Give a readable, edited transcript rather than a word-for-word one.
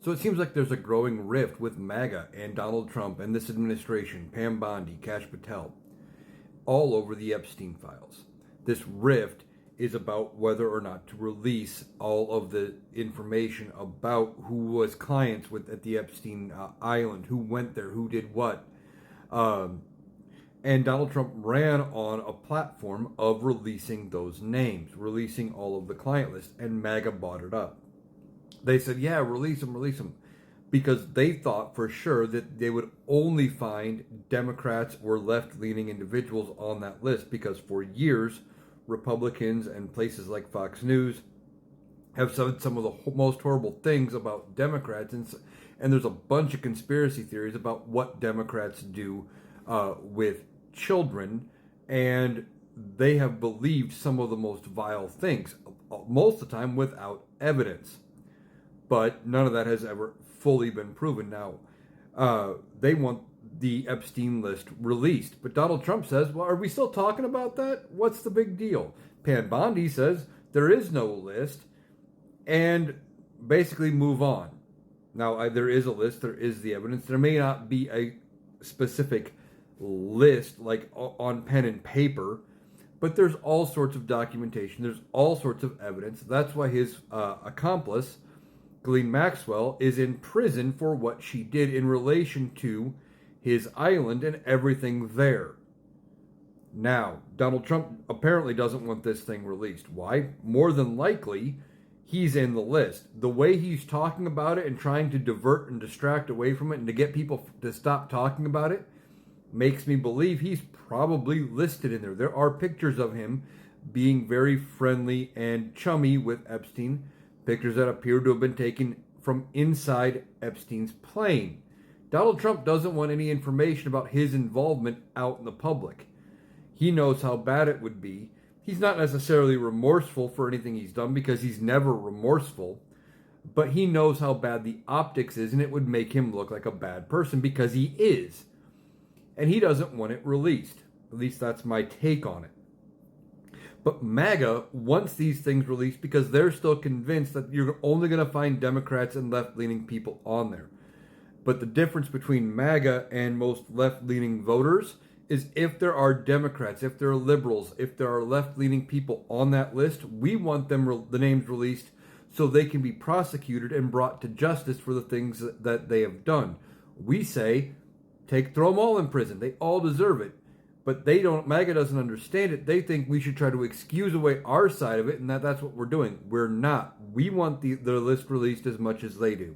So it seems like there's a growing rift with MAGA and Donald Trump and this administration, Pam Bondi, Kash Patel, all over the Epstein files. This rift is about whether or not to release all of the information about who was clients at the Epstein Island, who went there, who did what. And Donald Trump ran on a platform of releasing those names, releasing all of the client lists, and MAGA bought it up. They said, yeah, release them, because they thought for sure that they would only find Democrats or left-leaning individuals on that list, because for years, Republicans and places like Fox News have said some of the most horrible things about Democrats, and there's a bunch of conspiracy theories about what Democrats do with children, and they have believed some of the most vile things, most of the time without evidence. But none of that has ever fully been proven. Now, they want the Epstein list released. But Donald Trump says, well, are we still talking about that? What's the big deal? Pam Bondi says there is no list, and basically move on. Now, there is a list, there is the evidence. There may not be a specific list, like on pen and paper, but there's all sorts of documentation. There's all sorts of evidence. That's why his accomplice, Ghislaine Maxwell, is in prison for what she did in relation to his island and everything there. Now, Donald Trump apparently doesn't want this thing released. Why? More than likely, he's in the list. The way he's talking about it and trying to divert and distract away from it and to get people to stop talking about it makes me believe he's probably listed in there. There are pictures of him being very friendly and chummy with Epstein, pictures that appear to have been taken from inside Epstein's plane. Donald Trump doesn't want any information about his involvement out in the public. He knows how bad it would be. He's not necessarily remorseful for anything he's done, because he's never remorseful, but he knows how bad the optics is, and it would make him look like a bad person, because he is. And he doesn't want it released. At least that's my take on it. But MAGA wants these things released because they're still convinced that you're only going to find Democrats and left-leaning people on there. But the difference between MAGA and most left-leaning voters is if there are Democrats, if there are liberals, if there are left-leaning people on that list, we want them the names released so they can be prosecuted and brought to justice for the things that they have done. We say, throw them all in prison. They all deserve it. But MAGA doesn't understand it. They think we should try to excuse away our side of it, and that's what we're doing. We're not. We want the list released as much as they do.